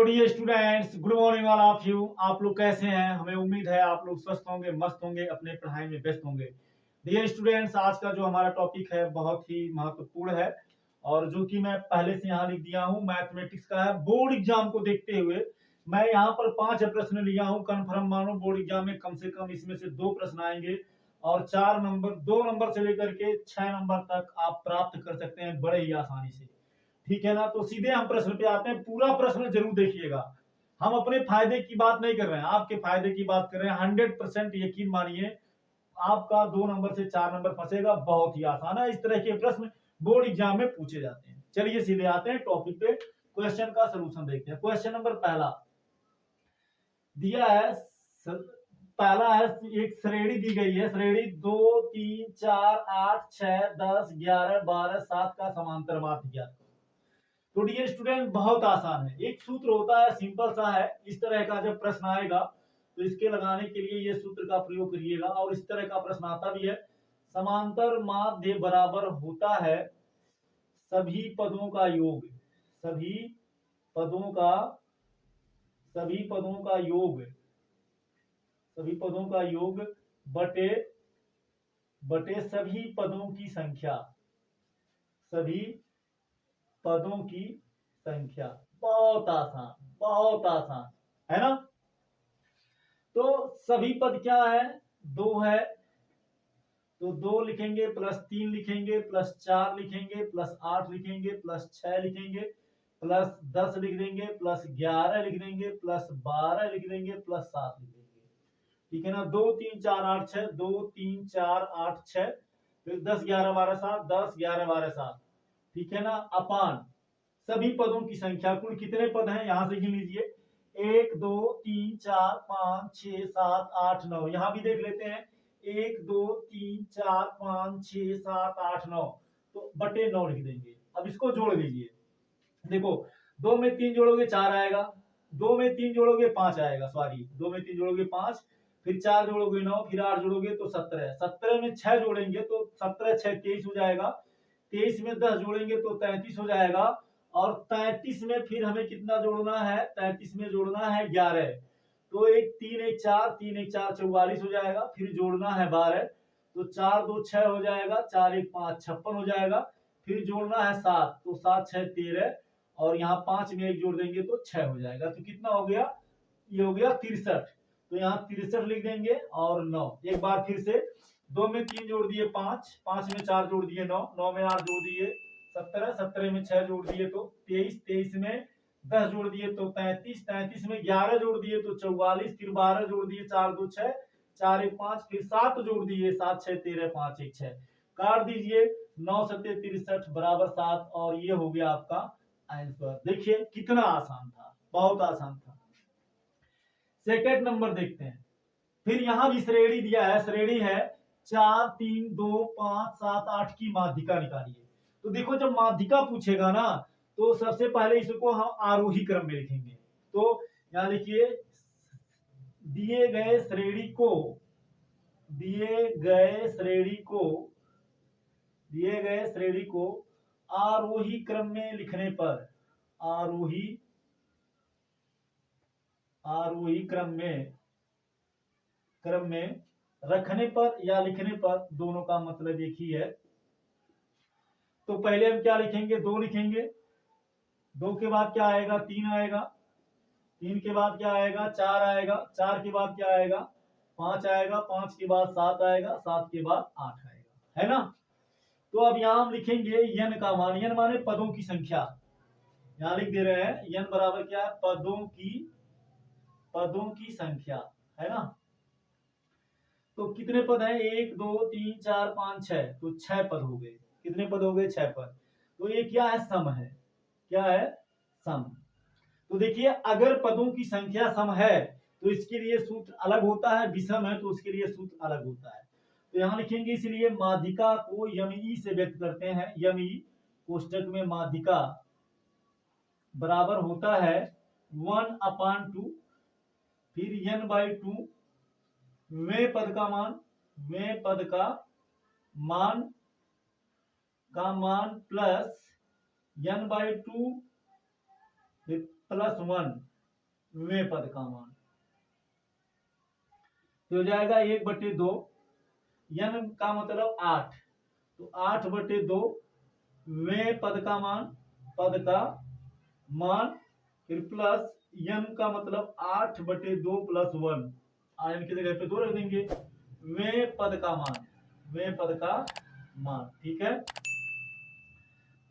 Hello dear students, good morning all of you. आप लोग कैसे हैं? हमें उम्मीद है आप लोग स्वस्थ होंगे, मस्त होंगे, अपने पढ़ाई में व्यस्त होंगे। डियर स्टूडेंट्स, आज का जो हमारा टॉपिक है बहुत ही महत्वपूर्ण है और जो कि मैं पहले से यहाँ लिख दिया हूँ, मैथमेटिक्स का है। बोर्ड एग्जाम को देखते हुए मैं यहाँ पर 5 प्रश्न लिया हूँ। कन्फर्म मानो बोर्ड एग्जाम में कम से कम इसमें से 2 प्रश्न आएंगे और 4 नंबर, 2 नंबर से लेकर के 6 नंबर तक आप प्राप्त कर सकते हैं बड़े ही आसानी से। ठीक है ना? तो सीधे हम प्रश्न पे आते हैं। पूरा प्रश्न जरूर देखिएगा। हम अपने फायदे की बात नहीं कर रहे हैं, आपके फायदे की बात कर रहे हैं। 100% यकीन मानिए आपका 2 नंबर से 4 नंबर फंसेगा। बहुत ही आसान है। इस तरह के प्रश्न बोर्ड एग्जाम में पूछे जाते हैं। चलिए सीधे आते हैं टॉपिक पे। क्वेश्चन का सोल्यूशन देखते हैं। क्वेश्चन नंबर पहला दिया है। पहला है, एक श्रेणी दी गई है। श्रेणी 2, 3, 4, 8, 6, 10, 11, 12, 7 का समांतर माध्य ज्ञात करो। तो डियर स्टूडेंट, बहुत आसान है। एक सूत्र होता है, सिंपल सा है। इस तरह का जब प्रश्न आएगा तो इसके लगाने के लिए ये सूत्र का प्रयोग करिएगा। और इस तरह का प्रश्न आता भी है, समांतर माध्य बराबर होता है सभी पदों का योग। सभी पदों का सभी पदों का योग सभी पदों का योग बटे बटे सभी पदों की संख्या। सभी पदों की संख्या। बहुत आसान, बहुत आसान है ना? तो सभी पद क्या है? 2 है, तो 2 लिखेंगे, प्लस 3 लिखेंगे, प्लस 4 लिखेंगे, प्लस 8 लिखेंगे, प्लस 6 लिखेंगे, प्लस 10 लिख देंगे, प्लस 11 लिख देंगे, प्लस 12 लिख देंगे, प्लस 7 लिख देंगे। ठीक है ना? 2 3 4 8 6, 2 3 4 8 6, फिर 10 11 12 7, 10 11 12 7। ठीक है ना? अपान सभी पदों की संख्या। कुल कितने पद हैं यहां से गिन लीजिए। 1 2 3 4 5 6 7 8 9। यहां भी देख लेते हैं। 1 2 3 4 5 6 7 8 9, तो बटे 9 लिख देंगे। अब इसको जोड़ लीजिए। देखो, 2 में 3 जोड़ोगे 4 आएगा, 2 में 3 जोड़ोगे 5 आएगा, सॉरी 2 में 3 जोड़ोगे 5, फिर 4 जोड़ोगे 9, फिर 8 जोड़ोगे तो 17। 17 में 6 जोड़ेंगे तो 17 6 23 हो जाएगा। 23 में 10 जोड़ेंगे तो 33 हो जाएगा। और 33 में फिर हमें कितना जोड़ना है? 33 में जोड़ना है 11। तो 1 3 1 4, 3 1 4 44 हो जाएगा। फिर जोड़ना है 12, तो 4 2 6 हो जाएगा, 4 1 5 56 हो जाएगा। फिर जोड़ना है 7, तो 7 6 13, और यहाँ 5 में 1 जोड़ देंगे तो 6 हो जाएगा। तो कितना हो गया? ये हो गया 63। तो यहाँ 63 लिख देंगे और 9। एक बार फिर से, 2 में 3 जोड़ दिए 5, 5 में 4 जोड़ दिए 9, 9 में 8 जोड़ दिए 17, 17 में 6 जोड़ दिए तो 23, 23 में 10 जोड़ दिए तो 35, 35 में 11 जोड़ दिए तो 44, फिर 12 जोड़ दिए, 4 2 6, 4 1 5, फिर 7 जोड़ दिए, 7 6 13, 5 1 6। काट दीजिए, 9 7 63 बराबर 7, और ये हो गया आपका आंसर। देखिए कितना आसान था, बहुत आसान था। सेकंड नंबर देखते हैं। फिर यहां भी श्रेणी दिया है। श्रेणी है 4 3 2 5 7 8 की माध्यिका निकालिए। तो देखो, जब माध्यिका पूछेगा ना तो सबसे पहले इसको हम आरोही क्रम में लिखेंगे। तो यहां लिखिए, दिए गए श्रेणी को दिए गए श्रेणी को दिए गए श्रेणी को आरोही क्रम में लिखने पर, आरोही आरोही क्रम में रखने पर या लिखने पर, दोनों का मतलब एक ही है। तो पहले हम क्या लिखेंगे? 2 लिखेंगे। 2 के बाद क्या आएगा? 3 आएगा। 3 के बाद क्या आएगा? 4 आएगा। 4 के बाद क्या आएगा? 5 आएगा। 5 के बाद 7 आएगा। 7 के बाद 8 आएगा, है ना? तो अब यहाँ हम लिखेंगे n का मान। n माने पदों की संख्या। यहाँ लिख दे रहे हैं n बराबर क्या है? पदों की संख्या, है ना? तो कितने पद हैं? 1 2 3 4 5 6, तो 6 पद हो गए। कितने पद हो गए? 6 पद। तो ये क्या है? सम है। क्या है? सम। तो देखिए, अगर पदों की संख्या सम है तो इसके लिए सूत्र अलग होता है, विषम है तो उसके लिए सूत्र अलग होता है। तो यहां लिखेंगे, इसलिए माध्यिका को यमी से व्यक्त करते हैं। यमी कोष्टक में माध्यिका बराबर होता है 1/2, फिर n/2 वे पद का मान प्लस n/2 प्लस 1, वें पद का मान। तो हो जाएगा 1/2, n का मतलब 8, तो 8/2 वें पद का मान, पद का मान, फिर प्लस n का मतलब 8/2 प्लस 1, n की जगह पे 2 रख देंगे, वें पद का मान, वें पद का मान। ठीक है,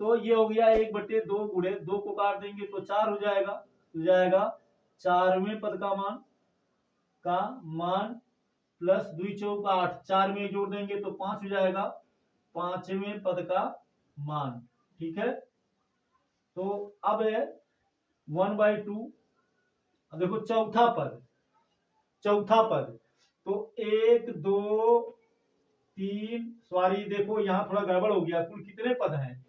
तो ये हो गया 1/2 गुणे 2 को काट देंगे तो 4 हो जाएगा, हो जाएगा 4वें पद का मान प्लस 2 चौक 8, 4 में जोड़ देंगे तो 5 हो जाएगा, 5वें पद का मान। ठीक है, तो अब है 1/2, देखो चौथा पद, चौथा पद, तो 1 2 3, सॉरी देखो यहाँ थोड़ा गड़बड़ हो गया, कुल कितने पद हैं,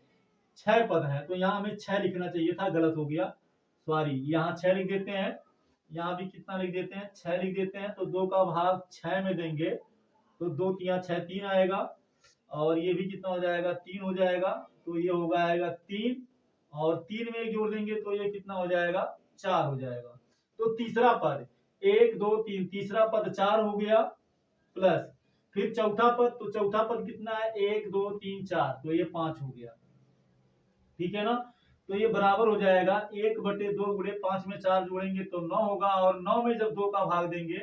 6 पद हैं, तो यहाँ हमें 6 लिखना चाहिए था, गलत हो गया, सॉरी, यहाँ 6 लिख देते हैं, यहाँ भी कितना लिख देते हैं, 6 लिख देते हैं, तो 2 का भाग 6 में देंगे तो 2 3 6, 3 आएगा, और ये भी कितना हो जाएगा, 3 हो जाएगा, तो ये हो जाएगा 3, और 3 में एक जोड़ देंगे तो ये कितना हो जाएगा, 4 हो जाएगा। तो तीसरा पद 1 2 3, तीसरा पद 4 हो गया, प्लस फिर चौथा पद, तो चौथा पद कितना है, 1 2 3 4, तो ये 5 हो गया। ठीक है ना, तो ये बराबर हो जाएगा 1/2 गुणे 5 में 4 जोड़ेंगे तो 9 होगा, और 9 में जब 2 का भाग देंगे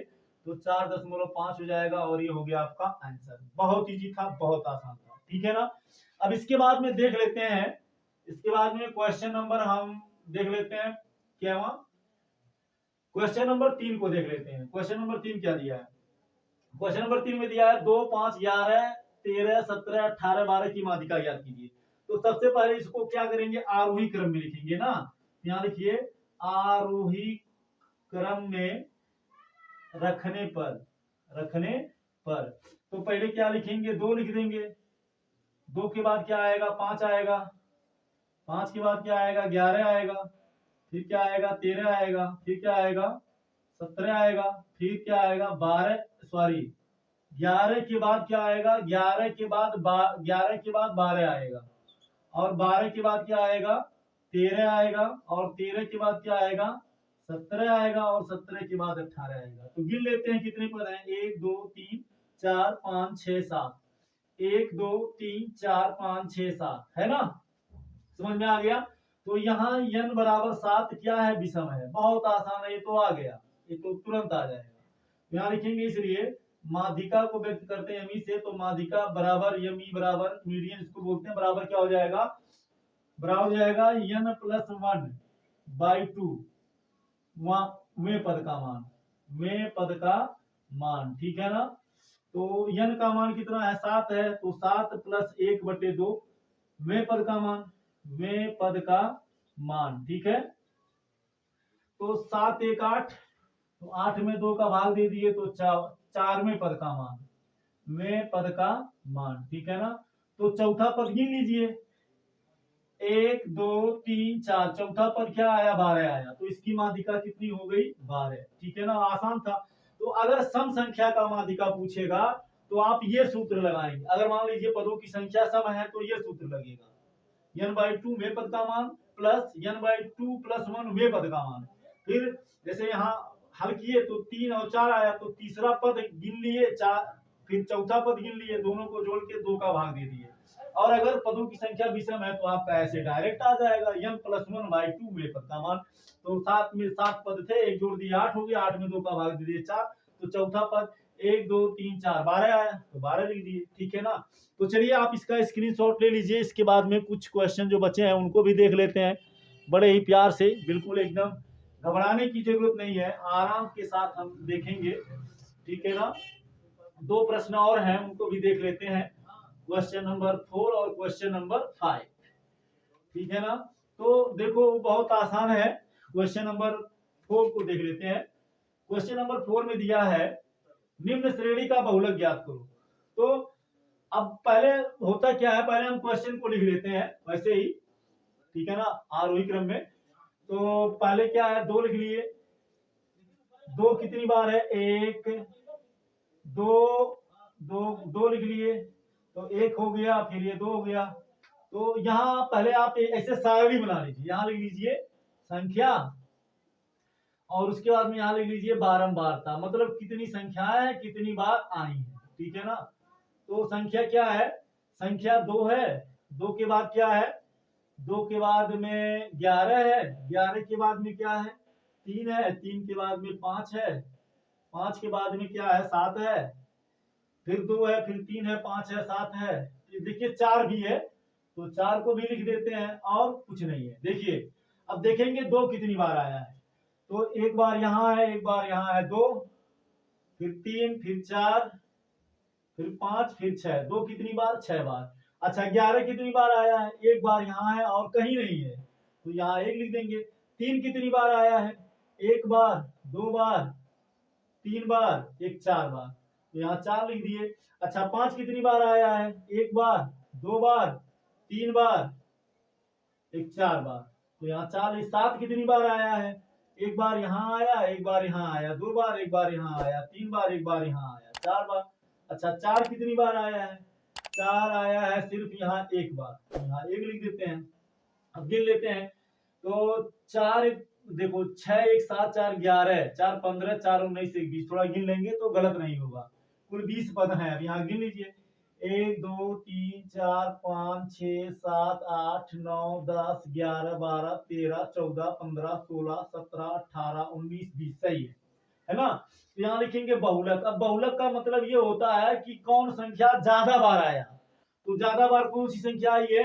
तो 4.5 हो जाएगा, और ये हो गया आपका आंसर। बहुत इजी था, बहुत आसान था। ठीक है ना, अब इसके बाद में देख लेते हैं, इसके बाद में क्वेश्चन नंबर हम देख लेते हैं, क्या हुआ, क्वेश्चन नंबर 3 को देख लेते हैं। क्वेश्चन नंबर 3 क्या दिया है, क्वेश्चन नंबर 3 में दिया है 2 5 11 13 17 18 12 की माध्यिका ज्ञात कीजिए। तो सबसे पहले इसको क्या करेंगे, आरोही क्रम में लिखेंगे ना, यहाँ लिखिए आरोही क्रम में रखने पर, तो पहले क्या लिखेंगे, 2 लिख देंगे, 2 के बाद क्या आएगा, 5 आएगा, 5 के बाद क्या आएगा, 11 आएगा, फिर क्या आएगा, 13 आएगा, फिर क्या आएगा, 17 आएगा, फिर क्या आएगा, 12, सॉरी 11 के बाद क्या आएगा, 11 के बाद 12 आएगा, और 12 के बाद क्या आएगा, 13 आएगा, और 13 के बाद क्या आएगा, 17 आएगा, और 17 के बाद 18 आएगा। तो गिन लेते हैं कितने पद हैं, 1 2 3 4 5 6 7, 1 2 3 4 5 6 7, है ना, समझ में आ गया। तो यहाँ n बराबर 7 क्या है, विषम है, बहुत आसान है, ये तो आ गया, ये तो तुरंत आ जाएगा। यहाँ लिखेंगे, इसलिए माध्यिका को व्यक्त करते हैं मी से, तो माध्यिका बराबर मी बराबर मीडियन इसको बोलते हैं, बराबर क्या हो जाएगा, बराबर हो जाएगा n+1/2 वें पद का मान, वें पद का मान। ठीक है ना, तो n का मान कितना है, 7 है, तो 7 + 1/2 वें पद का मान, वें पद का मान। ठीक है, तो 7 1 8, तो 8 में 2 का भाग दे दिए तो 4वें पद का मान, वें पद का मान। ठीक है ना, तो चौथा पद गिन लीजिए, 1 2 3 4, चौथा पद क्या आया, 12 आया, तो इसकी माध्यिका कितनी हो गई, 12। ठीक है ना, आसान था। तो अगर सम संख्या का माध्यिका पूछेगा तो आप ये सूत्र लगाएंगे, अगर मान लीजिए पदों की संख्या सम है तो ये सूत्र लगेगा, n/2 वें पद का मान प्लस n/2 + 1 वें पद का मान। फिर जैसे यहाँ हल किए तो 3 और 4 आया, तो तीसरा पद गिन लिए 4, फिर चौथा पद गिन लिए, दोनों को जोड़ के 2 का भाग दे दिए, और अगर पदों की संख्या विषम है तो आपका ऐसे डायरेक्ट आ जाएगा n+1/2 वें पद का मान। तो 7 में 7 पद थे, एक जोड़ दिए 8 हो गया, 8 में 2 का भाग दे दिए 4, तो चौथा पद 1 2 3 4 12 आया, तो 12 लिख दिए। ठीक है ना, तो चलिए आप इसका स्क्रीनशॉट ले लीजिए, इसके बाद में कुछ क्वेश्चन जो बचे हैं उनको भी देख लेते हैं, बड़े ही प्यार से, बिल्कुल एकदम घबराने की जरूरत नहीं है, आराम के साथ हम देखेंगे। ठीक है ना, 2 प्रश्न और हैं, उनको भी देख लेते हैं, क्वेश्चन नंबर 4 और क्वेश्चन नंबर 5। ठीक है ना, तो देखो बहुत आसान है, क्वेश्चन नंबर 4 को देख लेते हैं। क्वेश्चन नंबर 4 में दिया है निम्न श्रेणी का बहुलक ज्ञात करो। तो अब पहले होता क्या है, पहले हम क्वेश्चन को लिख लेते हैं वैसे ही, ठीक है ना, आरोही क्रम में। तो पहले क्या है, 2 लिख लिए, 2 कितनी बार है, 1 2 2 2 लिख लिए, तो 1 हो गया, फिर ये 2 हो गया। तो यहाँ पहले आप ऐसे सारणी बना लीजिए, यहाँ लिख लीजिए संख्या, और उसके बाद में यहाँ लिख लीजिए बारंबारता, मतलब कितनी संख्याएं कितनी बार आई है, ठीक है ना। तो संख्या क्या है, संख्या 2 है, 2 के बाद क्या है, 2 के बाद में 11 है, 11 के बाद में क्या है, 3 है, 3 के बाद में 5 है, 5 के बाद में क्या है, 7 है, फिर 2 है, फिर 3 है, 5 है, 7 है, देखिए 4 भी है, तो 4 को भी लिख देते हैं और कुछ नहीं है। देखिए अब देखेंगे 2 कितनी बार आया है, तो एक बार यहाँ है, एक बार यहाँ है 2, फिर 3, फिर 4, फिर 5, फिर 6, 2 कितनी बार, 6 बार। अच्छा 11 कितनी बार आया है, एक बार यहाँ है और कहीं नहीं है, तो यहाँ 1 लिख देंगे। 3 कितनी बार आया है, एक बार, 2 बार, 3 बार, एक 4 बार, तो यहाँ 4 लिख दिए। अच्छा 5 कितनी बार आया है, एक बार, 2 बार, 3 बार, एक 4 बार, तो यहाँ 4। 7 कितनी बार आया है, एक बार यहाँ आया, एक बार यहाँ आया, 2 बार, एक बार यहाँ आया, 3 बार, एक बार यहाँ आया, 4 बार। अच्छा 4 कितनी बार आया है, 4 आया है सिर्फ यहाँ एक बार, यहाँ 1 लिख देते हैं। अब गिन लेते हैं, तो 4 देखो 6 1 7 4 11, 4 15, 4 19 1 20, थोड़ा गिन लेंगे तो गलत नहीं होगा। कुल 20 पद हैं, अब यहाँ गिन लीजिए, 1 2 3 4 5 6 7 8 9 10 11 12 13 14 15 16 17 18 19 20, सही है ना। तो यहाँ लिखेंगे बहुलक। अब बहुलक का मतलब ये होता है कि कौन संख्या ज्यादा बार आया, तो ज्यादा बार कौन सी संख्या आई है,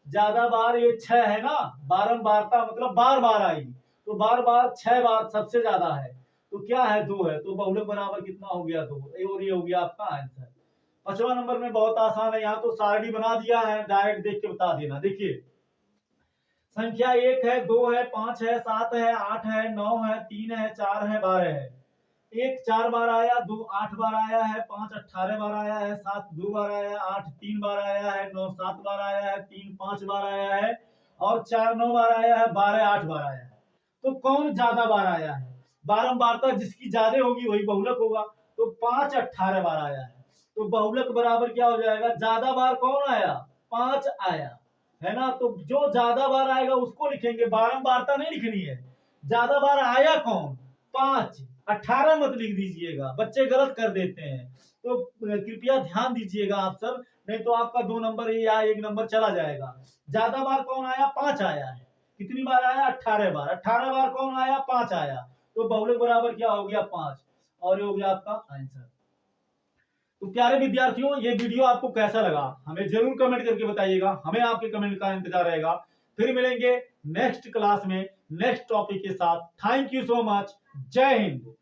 ज्यादा बार ये 6 है ना, बारंबारता मतलब बार बार आई, तो बार बार 6 बार सबसे ज्यादा है, तो क्या है, 2 है, तो बहुलक बराबर कितना हो गया, 2, और ये हो गया आपका आंसर। 5वां नंबर में बहुत आसान है, यहाँ तो सारणी बना दिया है, डायरेक्ट देख के बता देना। देखिए संख्या 1 है, 2 है, 5 है, 7 है, 8 है, 9 है, 3 है, 4 है, 12 है। 1 4 बार आया, 2 8 बार आया है, 5 18 बार आया है, 7 2 बार आया है, 8 3 बार आया है, 9 7 बार आया है, 3 5 बार आया है, और 4 9 बार आया है, 12 8 बार आया है। तो कौन ज्यादा बार आया है, बारंबारता जिसकी ज्यादा होगी वही बहुलक होगा, तो 5 18 बार आया है, तो बहुलक बराबर क्या हो जाएगा, ज्यादा बार कौन आया, 5 आया, है ना। तो जो ज्यादा बार आएगा उसको लिखेंगे, बारंबारता नहीं लिखनी है, ज्यादा बार आया कौन, 5, 18 मत लिख दीजिएगा, बच्चे गलत कर देते हैं, तो कृपया ध्यान दीजिएगा आप सब, नहीं तो आपका 2 नंबर या 1 नंबर चला जाएगा। ज्यादा बार कौन आया, 5 आया है, कितनी बार आया, 18 बार, 18 बार कौन आया, 5 आया, तो बहुलक बराबर क्या हो गया, 5, और ये हो गया आपका आंसर। तो प्यारे विद्यार्थियों, ये वीडियो आपको कैसा लगा हमें जरूर कमेंट करके बताइएगा, हमें आपके कमेंट का इंतजार रहेगा। फिर मिलेंगे नेक्स्ट क्लास में नेक्स्ट टॉपिक के साथ। थैंक यू सो मच, जय हिंद।